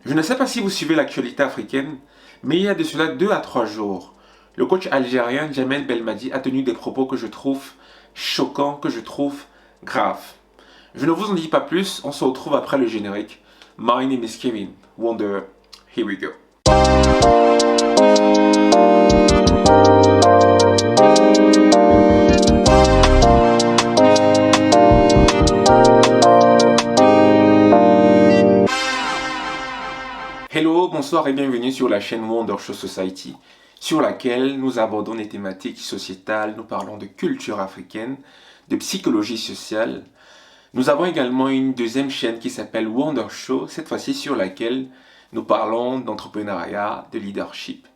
Je ne sais pas si vous suivez l'actualité africaine, mais il y a de cela 2 à 3 jours, le coach algérien Djamel Belmadi a tenu des propos que je trouve choquants, que je trouve graves. Je ne vous en dis pas plus, on se retrouve après le générique. My name is Kevin Wonder. Here we go. Hello, bonsoir et bienvenue sur la chaîne Wonder Show Society, sur laquelle nous abordons des thématiques sociétales, nous parlons de culture africaine, de psychologie sociale. Nous avons également une deuxième chaîne qui s'appelle Wonder Show, cette fois-ci sur laquelle nous parlons d'entrepreneuriat, de leadership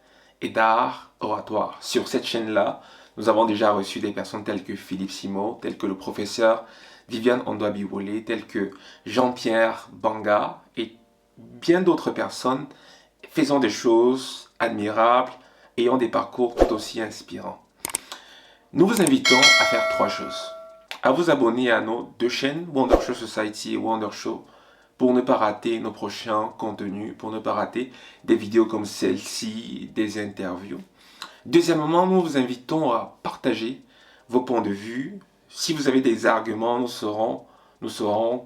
et d'art oratoire. Sur cette chaîne-là, nous avons déjà reçu des personnes telles que Philippe Simo, telles que le professeur Viviane Ondoa-Biwole, telles que Jean-Pierre Banga et bien d'autres personnes faisant des choses admirables, ayant des parcours tout aussi inspirants. Nous vous invitons à faire 3 choses. À vous abonner à nos 2 chaînes, Wonder Show Society et Wonder Show, pour ne pas rater nos prochains contenus, pour ne pas rater des vidéos comme celle-ci, des interviews. Deuxièmement, nous vous invitons à partager vos points de vue. Si vous avez des arguments, nous serons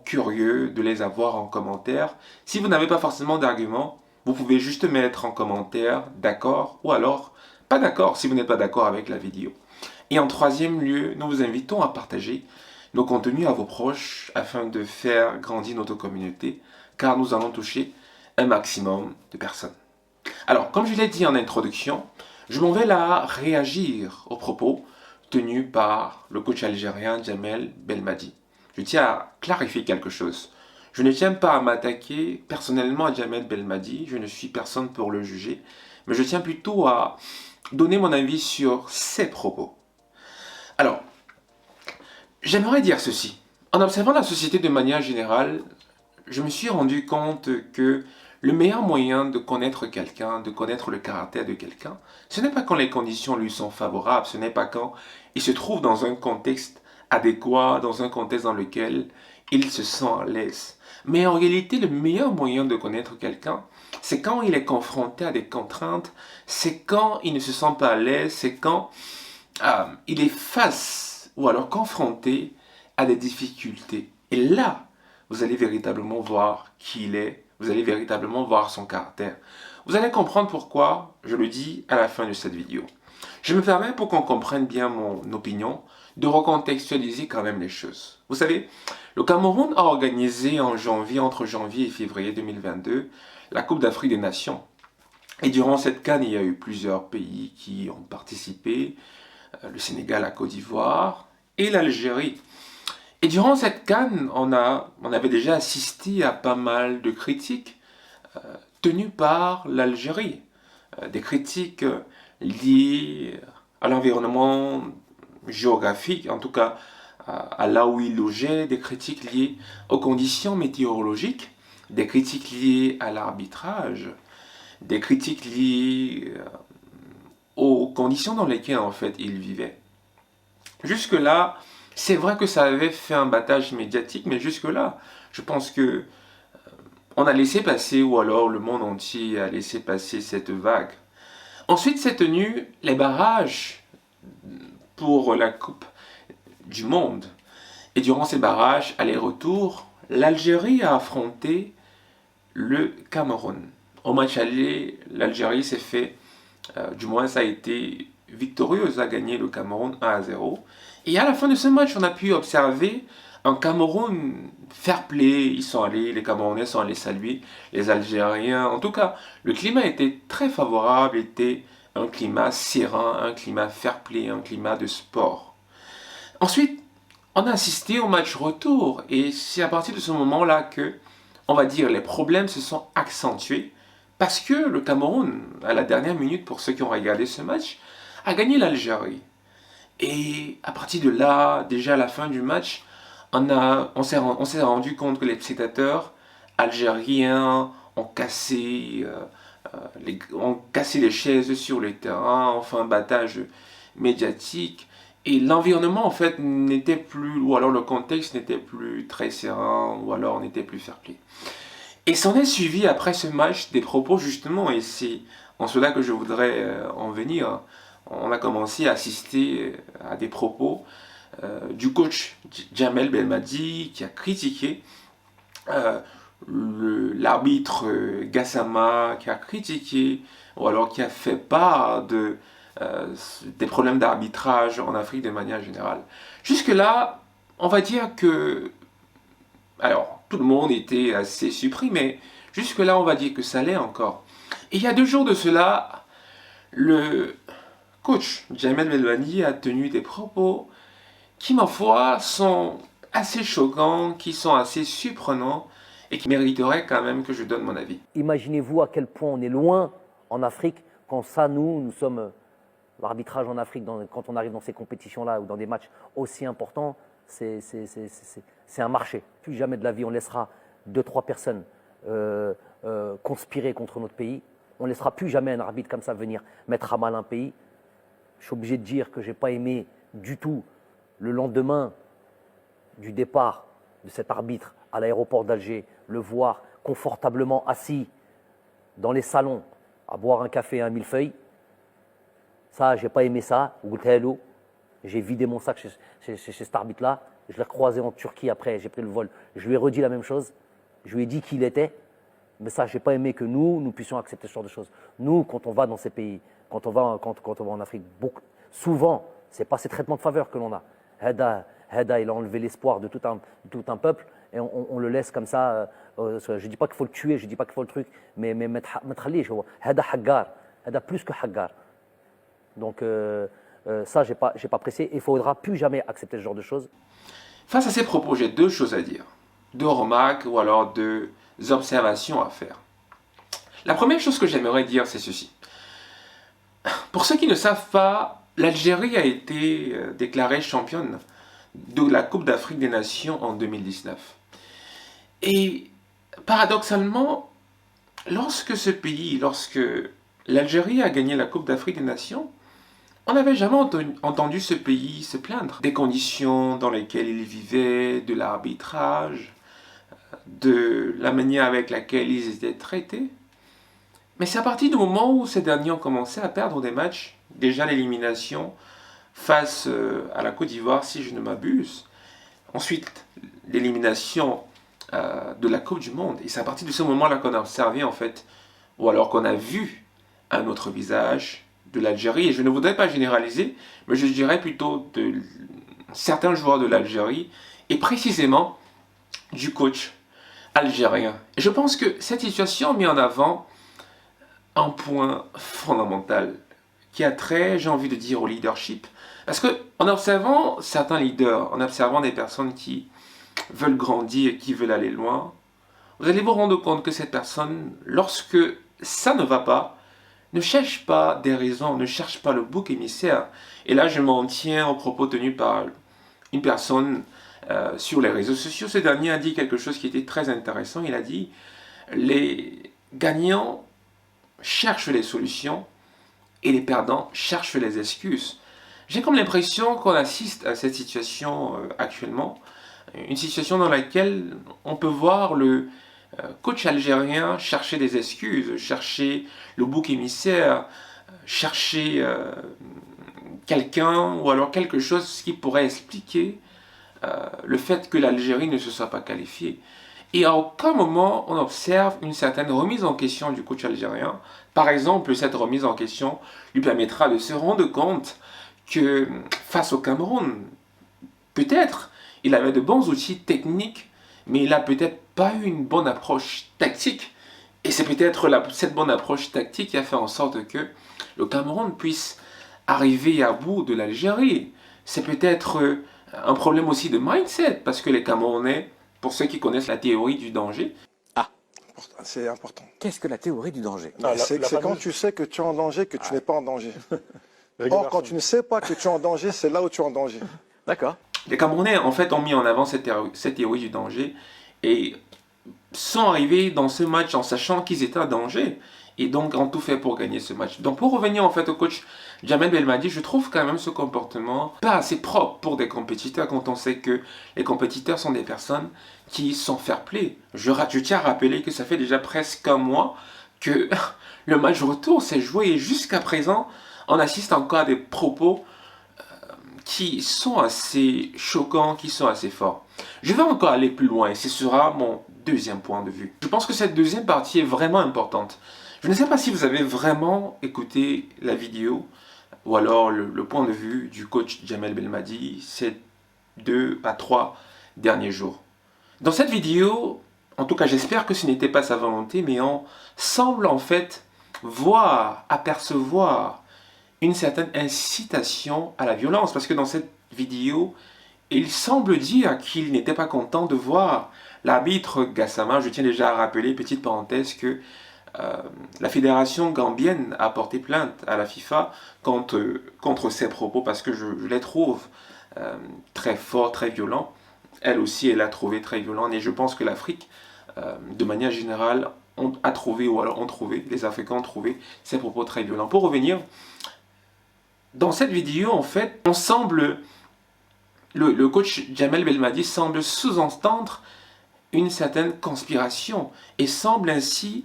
curieux de les avoir en commentaire. Si vous n'avez pas forcément d'arguments, vous pouvez juste mettre en commentaire d'accord ou alors pas d'accord si vous n'êtes pas d'accord avec la vidéo. Et en troisième lieu, nous vous invitons à partager nos contenus à vos proches afin de faire grandir notre communauté, car nous allons toucher un maximum de personnes. Alors, comme je l'ai dit en introduction, je m'en vais là réagir aux propos tenus par le coach algérien Djamel Belmadi. Je tiens à clarifier quelque chose. Je ne tiens pas à m'attaquer personnellement à Djamel Belmadi, je ne suis personne pour le juger, mais je tiens plutôt à donner mon avis sur ses propos. Alors, j'aimerais dire ceci. En observant la société de manière générale, je me suis rendu compte que le meilleur moyen de connaître quelqu'un, de connaître le caractère de quelqu'un, ce n'est pas quand les conditions lui sont favorables, ce n'est pas quand il se trouve dans un contexte adéquat, dans un contexte dans lequel il se sent à l'aise. Mais en réalité, le meilleur moyen de connaître quelqu'un, c'est quand il est confronté à des contraintes, c'est quand il ne se sent pas à l'aise, c'est quand il est face ou alors confronté à des difficultés. Et là, vous allez véritablement voir qui il est, vous allez véritablement voir son caractère. Vous allez comprendre pourquoi je le dis à la fin de cette vidéo. Je me permets, pour qu'on comprenne bien mon opinion, de recontextualiser quand même les choses. Vous savez, le Cameroun a organisé en janvier, entre janvier et février 2022, la Coupe d'Afrique des Nations. Et durant cette CAN, il y a eu plusieurs pays qui ont participé, le Sénégal, la Côte d'Ivoire et l'Algérie. Et durant cette CAN, on avait déjà assisté à pas mal de critiques tenues par l'Algérie. Des critiques liées à l'environnement géographique, en tout cas à là où il logeait, des critiques liées aux conditions météorologiques, des critiques liées à l'arbitrage, des critiques liées aux conditions dans lesquelles en fait il vivait. Jusque-là, c'est vrai que ça avait fait un battage médiatique, mais jusque-là, je pense que on a laissé passer, ou alors le monde entier a laissé passer cette vague. Ensuite, s'est tenu les barrages pour la Coupe du Monde. Et durant ces barrages, aller-retour, l'Algérie a affronté le Cameroun. Au match aller, l'Algérie s'est fait, du moins ça a été victorieuse, a gagné le Cameroun 1-0. Et à la fin de ce match, on a pu observer un Cameroun fair play. Les Camerounais sont allés saluer les Algériens. En tout cas, le climat était très favorable, était un climat serein, un climat fair play, un climat de sport. Ensuite, on a assisté au match retour et c'est à partir de ce moment-là que, on va dire, les problèmes se sont accentués parce que le Cameroun, à la dernière minute, pour ceux qui ont regardé ce match, a gagné l'Algérie. Et à partir de là, déjà à la fin du match, on s'est rendu compte que les spectateurs algériens ont cassé les chaises sur le terrain, enfin un battage médiatique. Et l'environnement en fait n'était plus, ou alors le contexte n'était plus très serein, ou alors on n'était plus fair play. Et s'en est suivi après ce match des propos justement, et c'est en cela que je voudrais en venir. On a commencé à assister à des propos du coach Jamel Belmadi qui a critiqué euh, l'arbitre Gassama, qui a critiqué ou alors qui a fait part des problèmes d'arbitrage en Afrique de manière générale. Jusque-là, on va dire que, alors, tout le monde était assez surpris, mais jusque-là, on va dire que ça l'est encore. Et il y a 2 jours de cela, le coach Jamel Belmadi a tenu des propos qui, ma foi, sont assez choquants, qui sont assez surprenants et qui mériteraient quand même que je donne mon avis. Imaginez-vous à quel point on est loin en Afrique quand ça, nous sommes l'arbitrage en Afrique, quand on arrive dans ces compétitions-là ou dans des matchs aussi importants, c'est un marché. Plus jamais de la vie, on laissera 2-3 personnes conspirer contre notre pays. On ne laissera plus jamais un arbitre comme ça venir mettre à mal un pays. Je suis obligé de dire que je n'ai pas aimé du tout le lendemain du départ de cet arbitre à l'aéroport d'Alger, le voir confortablement assis dans les salons à boire un café et un millefeuille. Ça, je n'ai pas aimé ça. J'ai vidé mon sac chez cet arbitre-là. Je l'ai croisé en Turquie après, j'ai pris le vol. Je lui ai redit la même chose. Je lui ai dit qui il était. Mais ça, je n'ai pas aimé que nous puissions accepter ce genre de choses. Nous, quand on va dans ces pays, quand on va en Afrique, souvent, ce n'est pas ces traitements de faveur que l'on a. Heda, il a enlevé l'espoir de tout un peuple et on le laisse comme ça. Je ne dis pas qu'il faut le tuer, je ne dis pas qu'il faut le truc, mais Heda Haggar, Heda plus que Haggar. Donc ça, je n'ai pas apprécié. Il ne faudra plus jamais accepter ce genre de choses. Face à ces propos, j'ai 2 choses à dire. 2 remarques ou alors 2 observations à faire. La première chose que j'aimerais dire, c'est ceci. Pour ceux qui ne savent pas, l'Algérie a été déclarée championne de la Coupe d'Afrique des Nations en 2019. Et paradoxalement, lorsque l'Algérie a gagné la Coupe d'Afrique des Nations, on n'avait jamais entendu ce pays se plaindre des conditions dans lesquelles il vivait, de l'arbitrage, de la manière avec laquelle ils étaient traités. Mais c'est à partir du moment où ces derniers ont commencé à perdre des matchs, déjà l'élimination face à la Côte d'Ivoire, si je ne m'abuse, ensuite l'élimination de la Coupe du Monde. Et c'est à partir de ce moment-là qu'on a observé, en fait, ou alors qu'on a vu un autre visage de l'Algérie. Et je ne voudrais pas généraliser, mais je dirais plutôt de certains joueurs de l'Algérie, et précisément du coach algérien. Et je pense que cette situation met en avant un point fondamental qui a trait, j'ai envie de dire, au leadership. Parce que en observant certains leaders, en observant des personnes qui veulent grandir et qui veulent aller loin, vous allez vous rendre compte que cette personne, lorsque ça ne va pas, ne cherche pas des raisons, ne cherche pas le bouc émissaire. Et là, je m'en tiens aux propos tenus par une personne sur les réseaux sociaux. Ce dernier a dit quelque chose qui était très intéressant. Il a dit, les gagnants cherchent les solutions et les perdants cherchent les excuses. J'ai comme l'impression qu'on assiste à cette situation actuellement, une situation dans laquelle on peut voir le coach algérien chercher des excuses, chercher le bouc émissaire, chercher quelqu'un ou alors quelque chose qui pourrait expliquer le fait que l'Algérie ne se soit pas qualifiée. Et à aucun moment on observe une certaine remise en question du coach algérien. Par exemple, cette remise en question lui permettra de se rendre compte que face au Cameroun, peut-être il avait de bons outils techniques, mais il n'a peut-être pas eu une bonne approche tactique. Et c'est peut-être cette bonne approche tactique qui a fait en sorte que le Cameroun puisse arriver à bout de l'Algérie. C'est peut-être un problème aussi de mindset, parce que les Camerounais, pour ceux qui connaissent la théorie du danger. Ah, c'est important. qu'est-ce que la théorie du danger? C'est quand tu sais que tu es en danger que tu n'es pas en danger. Or, quand tu ne sais pas que tu es en danger, c'est là où tu es en danger. D'accord. Les Camerounais, en fait, ont mis en avant cette théorie du danger. Et sont arrivés dans ce match en sachant qu'ils étaient en danger et donc ont tout fait pour gagner ce match. Donc pour revenir en fait au coach Jamel Belmadi, je trouve quand même ce comportement pas assez propre pour des compétiteurs quand on sait que les compétiteurs sont des personnes qui sont fair-play. Je tiens à rappeler que ça fait déjà presque un mois que le match retour s'est joué et jusqu'à présent, on assiste encore à des propos qui sont assez choquants, qui sont assez forts. Je vais encore aller plus loin et ce sera mon deuxième point de vue. Je pense que cette deuxième partie est vraiment importante. Je ne sais pas si vous avez vraiment écouté la vidéo ou alors le point de vue du coach Jamel Belmadi ces 2 à 3 derniers jours. Dans cette vidéo, en tout cas j'espère que ce n'était pas sa volonté, mais on semble en fait voir, apercevoir une certaine incitation à la violence. Parce que dans cette vidéo, il semble dire qu'il n'était pas content de voir l'arbitre Gassama. Je tiens déjà à rappeler, petite parenthèse, que la fédération gambienne a porté plainte à la FIFA contre ses propos parce que je les trouve très forts, très violents. Elle aussi, elle a trouvé très violents. Et je pense que l'Afrique, de manière générale, a trouvé, ou alors ont trouvé, les Africains ont trouvé ces propos très violents. Pour revenir, dans cette vidéo, en fait, on semble, le coach Jamel Belmadi semble sous-entendre une certaine conspiration et semble ainsi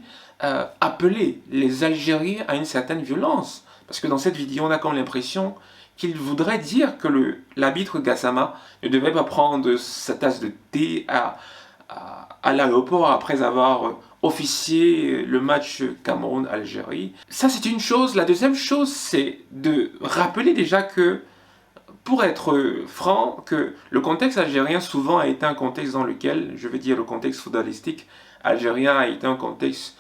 appeler les Algériens à une certaine violence. Parce que dans cette vidéo, on a comme l'impression qu'il voudrait dire que l'arbitre Gassama ne devait pas prendre sa tasse de thé à l'aéroport après avoir officié le match Cameroun-Algérie. Ça, c'est une chose. La deuxième chose, c'est de rappeler déjà que, pour être franc, que le contexte algérien souvent a été un contexte dans lequel, je veux dire le contexte footballistique algérien a été un contexte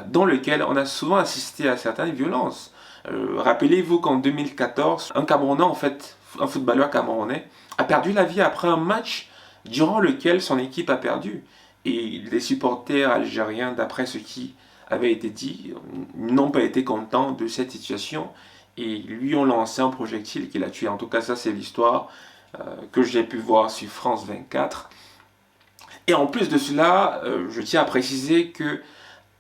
dans lequel on a souvent assisté à certaines violences. Rappelez-vous qu'en 2014, un Camerounais, en fait, un footballeur camerounais, a perdu la vie après un match durant lequel son équipe a perdu. Et les supporters algériens, d'après ce qui avait été dit, n'ont pas été contents de cette situation et lui ont lancé un projectile qui l'a tué. En tout cas, ça c'est l'histoire que j'ai pu voir sur France 24. Et en plus de cela, je tiens à préciser que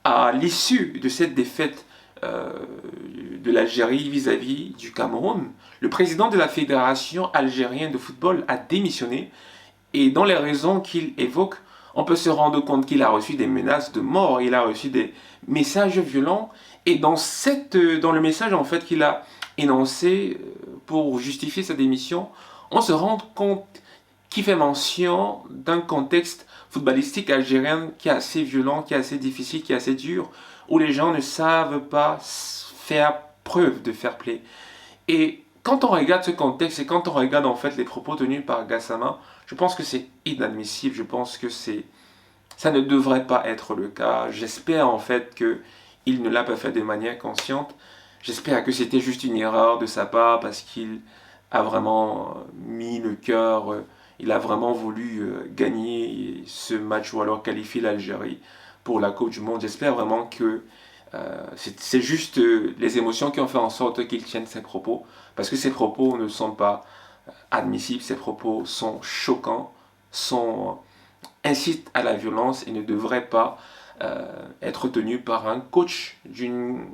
à l'issue de cette défaite de l'Algérie vis-à-vis du Cameroun, le président de la Fédération algérienne de football a démissionné et dans les raisons qu'il évoque, on peut se rendre compte qu'il a reçu des menaces de mort, il a reçu des messages violents et dans le message en fait qu'il a énoncé pour justifier sa démission, on se rend compte qu'il fait mention d'un contexte footballistique algérien qui est assez violent, qui est assez difficile, qui est assez dur, où les gens ne savent pas faire preuve de fair play. Et quand on regarde ce contexte et quand on regarde en fait les propos tenus par Gassama, je pense que c'est inadmissible, je pense que ça ne devrait pas être le cas. J'espère en fait qu'il ne l'a pas fait de manière consciente. J'espère que c'était juste une erreur de sa part parce qu'il a vraiment mis le cœur, il a vraiment voulu gagner ce match ou alors qualifier l'Algérie pour la Coupe du Monde. J'espère vraiment que c'est juste les émotions qui ont fait en sorte qu'il tienne ses propos parce que ses propos ne sont pas admissibles, ses propos sont choquants, incitent à la violence et ne devraient pas être tenus par un coach d'une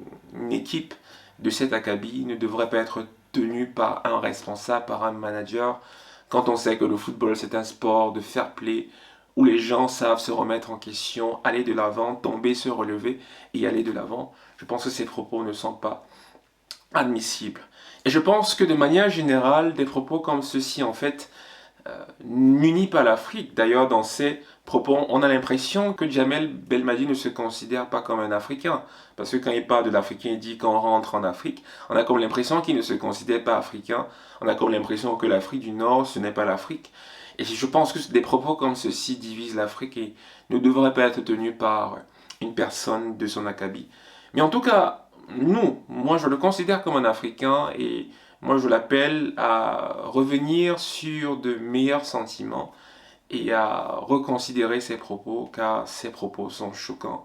équipe de cet acabit, ne devrait pas être tenu par un responsable, par un manager, quand on sait que le football c'est un sport de fair play où les gens savent se remettre en question, aller de l'avant, tomber, se relever et aller de l'avant. Je pense que ces propos ne sont pas admissibles. Et je pense que de manière générale, des propos comme ceux-ci, en fait, n'unissent pas l'Afrique. D'ailleurs, dans ces propos, on a l'impression que Jamel Belmadi ne se considère pas comme un Africain. Parce que quand il parle de l'Africain, il dit qu'on rentre en Afrique. On a comme l'impression qu'il ne se considère pas africain. On a comme l'impression que l'Afrique du Nord, ce n'est pas l'Afrique. Et je pense que des propos comme ceux-ci divisent l'Afrique et ne devraient pas être tenus par une personne de son acabit. Mais en tout cas, moi je le considère comme un Africain et moi je l'appelle à revenir sur de meilleurs sentiments et à reconsidérer ses propos car ses propos sont choquants.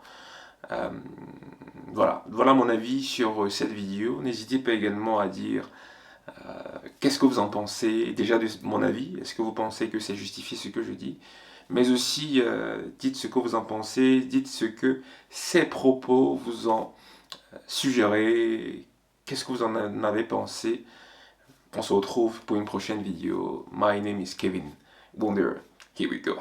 Voilà mon avis sur cette vidéo. N'hésitez pas également à dire qu'est-ce que vous en pensez déjà de mon avis. Est-ce que vous pensez que c'est justifié ce que je dis? mais aussi dites ce que vous en pensez, dites ce que ces propos vous ont suggéré, qu'est-ce que vous en avez pensé. On se retrouve pour une prochaine vidéo. My name is Kevin Wonder. Here we go.